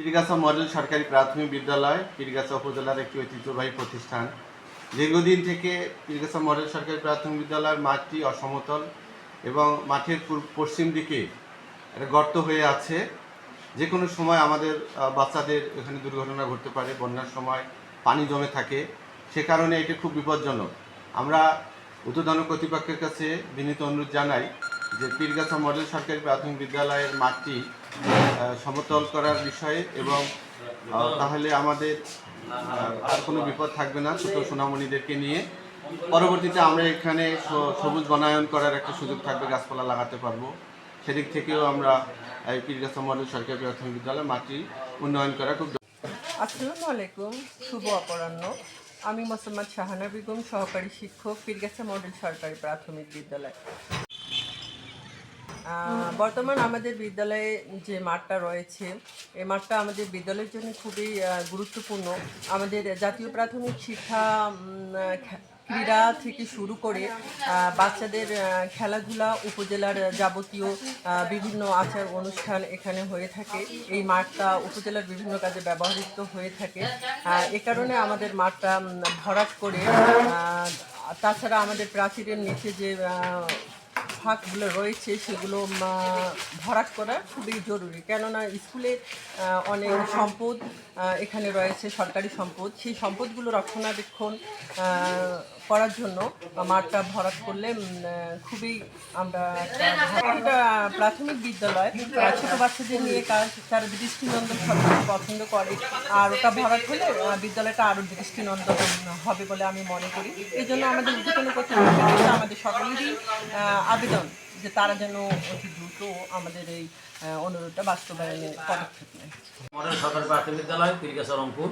Pirgachha model সরকারি প্রাথমিক বিদ্যালয় পীরগাছা উপজেলার একটি ঐতিহ্যবাহী প্রতিষ্ঠান। দীর্ঘদিন থেকে পীরগাছা মডেল সরকারি প্রাথমিক বিদ্যালয়ের মাঠটি অসমতল এবং মাঠের পশ্চিম দিকে একটা গর্ত হয়ে আছে। যে কোনো সময় আমাদের বাচ্চাদের এখানে দুর্ঘটনা ঘটতে পারে। বন্যার সময় পানি জমে থাকে, সে কারণে এটি খুব বিপজ্জনক। আমরা ঊর্ধ্বতন কর্তৃপক্ষের কাছে বিনীত অনুরোধ জানাই যে পীরগাছা মডেল সরকারি প্রাথমিক বিদ্যালয়ের মাঠটি সমতল করার বিষয়ে, এবং তাহলে আমাদের আর কোনো বিপদ থাকবে না ছোট সোনামণিদেরকে নিয়ে। পরবর্তীতে আমরা এখানে সবুজ বনায়ন করার একটা সুযোগ থাকবে, গাছপালা লাগাতে পারবো। সেদিক থেকেও আমরা এই পীরগাছা মডেল সরকারি প্রাথমিক বিদ্যালয় মাটি উন্নয়ন করা খুব। আসসালামু আলাইকুম, শুভ অপরাহ্ন। আমি মোসাম্মদ শাহানা বেগম, সহকারী শিক্ষক, পীরগাছা মডেল সরকারি প্রাথমিক বিদ্যালয়। বর্তমান আমাদের বিদ্যালয়ে যে মাঠটা রয়েছে, এই মাঠটা আমাদের বিদ্যালয়ের জন্য খুবই গুরুত্বপূর্ণ। আমাদের জাতীয় প্রাথমিক শিক্ষা ক্রীড়া থেকে শুরু করে বাচ্চাদের খেলাধুলা, উপজেলার যাবতীয় বিভিন্ন আচার অনুষ্ঠান এখানে হয়ে থাকে। এই মাঠটা উপজেলার বিভিন্ন কাজে ব্যবহৃত হয়ে থাকে। এ কারণে আমাদের মাঠটা ভরাট করে, তাছাড়া আমাদের প্রাচীরের নিচে যে ফাঁকগুলো রয়েছে সেগুলো ভরাট করা খুবই জরুরি। কেননা স্কুলে অনেক সম্পদ এখানে রয়েছে, সরকারি সম্পদ। সেই সম্পদগুলো রক্ষণাবেক্ষণ করার জন্য মাঠটা ভরাট করলে খুবই আমরা একটা প্রাথমিক বিদ্যালয় ছোটো বাচ্চাদের নিয়ে তার দৃষ্টিনন্দন সবকিছু পছন্দ করে, আর ওটা ভরাট হলে বিদ্যালয়টা আরও দৃষ্টিনন্দন হবে বলে আমি মনে করি। এই জন্য আমাদের ঊর্ধ্বতন কর্তৃপক্ষের কাছে আমাদের সকলেরই আবেদন যে তারা যেন অতি দ্রুত আমাদের এই অনুরোধটা বাস্তবায়নে পদক্ষেপ নেয়। মডেল সরকারি প্রাথমিক বিদ্যালয় পীরগাছা রংপুর।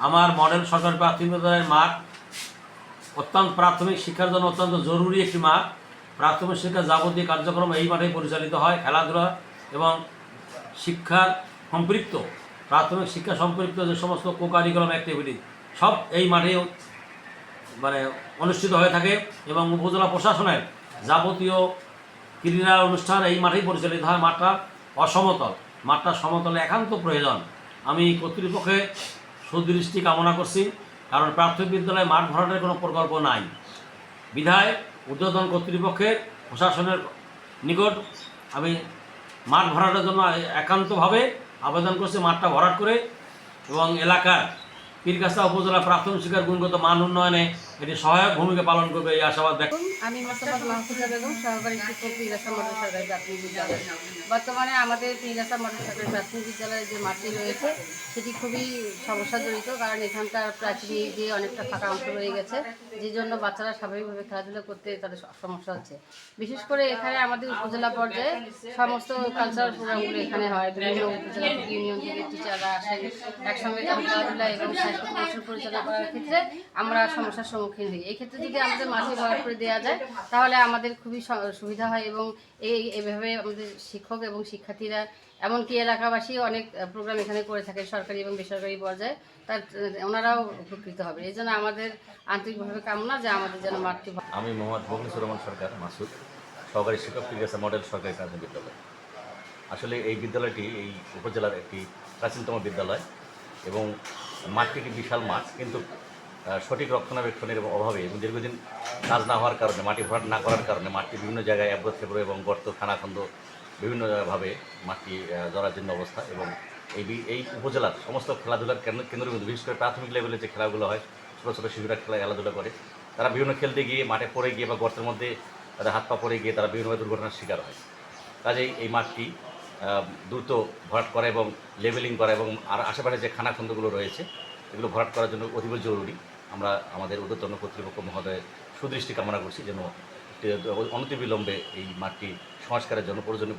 আমার মডেল সরকারি প্রাথমিক বিদ্যালয়ের মাঠ অত্যন্ত প্রাথমিক শিক্ষার জন্য অত্যন্ত জরুরি একটি মাঠ। প্রাথমিক শিক্ষার যাবতীয় কার্যক্রম এই মাঠেই পরিচালিত হয়। খেলাধুলা এবং শিক্ষার সম্পৃক্ত, প্রাথমিক শিক্ষা সম্পৃক্ত যে সমস্ত কো কারিকুলাম অ্যাক্টিভিটি সব এই মাঠেই অনুষ্ঠিত হয়ে থাকে, এবং উপজেলা প্রশাসনের যাবতীয় ক্রীড়া অনুষ্ঠান এই মাঠেই পরিচালিত হয়। মাঠটা অসমতল, মাঠটা সমতলে একান্ত প্রয়োজন। আমি কর্তৃপক্ষের সুদৃষ্টি কামনা করছি, কারণ প্রাথমিক বিদ্যালয়ে মাঠ ভরাটের কোনো প্রকল্প নাই বিধায় ঊর্ধ্বতন কর্তৃপক্ষের প্রশাসনের নিকট আমি মাঠ ভরাটের জন্য একান্তভাবে আবেদন করছি, মাঠটা ভরাট করে এবং এলাকার পীরগাছা উপজেলা প্রাথমিক শিক্ষার গুণগত মান উন্নয়নে এটি সহায়ক ভূমিকা পালন করবে এই আশাবাদ ব্যক্ত। আমি মোসাম্মদ মাহফুজা বেগম, সহকারী শিক্ষক, পীরগাছা মডেল সরকারি প্রাথমিক বিদ্যালয়। বর্তমানে আমাদের পীরগাছা মডেল সরকারি প্রাথমিক বিদ্যালয়ের যে মাঠটি রয়েছে সেটি খুবই সমস্যা জড়িত, কারণ এখানকার প্রাচীর দিয়ে অনেকটা ফাঁকা অংশ রয়ে গেছে, যে জন্য বাচ্চারা স্বাভাবিকভাবে খেলাধুলা করতে তাদের সমস্যা হচ্ছে। বিশেষ করে এখানে আমাদের উপজেলা পর্যায়ে সমস্ত কালচারাল প্রোগ্রামগুলো এখানে হয়। বিভিন্ন উপজেলা ইউনিয়ন থেকে টিচাররা আসেন, একসঙ্গে খেলাধুলা এবং সাংস্কৃতিক অনুষ্ঠান পরিচালনা করার ক্ষেত্রে আমরা সমস্যার সম্মুখীন হই। এই ক্ষেত্রে যদি আমাদের মাঠে ভরাট করে দেওয়া যায় তাহলে আমাদের খুবই সুবিধা হয়, এবং এইভাবে আমাদের শিক্ষক এবং শিক্ষার্থীরা, এমনকি এলাকাবাসী অনেক প্রোগ্রাম এখানে করে থাকে সরকারি এবং বেসরকারি পর্যায়ে, তার ওনারাও উপকৃত হবে। এই জন্য আমাদের আন্তরিকভাবে কামনা যে আমাদের যেন মাঠটি। আমি মোহাম্মদ বগনিসুর রহমান সরকার মাসুদ, সহকারী শিক্ষক, পীরগাছা মডেল সরকারি প্রাথমিক বিদ্যালয়। আসলে এই বিদ্যালয়টি এই উপজেলার একটি প্রাচীনতম বিদ্যালয়, এবং মাঠটি একটি বিশাল মাঠ, কিন্তু সঠিক রক্ষণাবেক্ষণের অভাবে এবং দীর্ঘদিন কাজ না হওয়ার কারণে, মাটি ভরাট না করার কারণে মাঠটি বিভিন্ন জায়গায় এবড়ো এবং গর্ত, খানাখন্দ বিভিন্নভাবে মাটি জরাজীর্ণ অবস্থা। এবং এই উপজেলার সমস্ত খেলাধুলার কেন্দ্রের মধ্যে, বিশেষ করে প্রাথমিক লেভেলে যে খেলাগুলো হয়, ছোটো ছোটো শিশুরা খেলাধুলা করে, তারা বিভিন্ন খেলতে গিয়ে মাঠে পড়ে গিয়ে বা গর্তের মধ্যে তাদের হাত পা পড়ে গিয়ে তারা বিভিন্নভাবে দুর্ঘটনার শিকার হয়। কাজেই এই মাঠটি দ্রুত ভরাট করা এবং লেভেলিং করা, এবং আর আশেপাশে যে খানাখন্দগুলো রয়েছে এগুলো ভরাট করার জন্য অতীব জরুরি। আমরা আমাদের ঊর্ধ্বতন কর্তৃপক্ষ মহোদয়ের সুদৃষ্টি কামনা করছি যেন অনতিবিলম্বে এই মাঠটি সংস্কারের জন্য প্রয়োজনীয়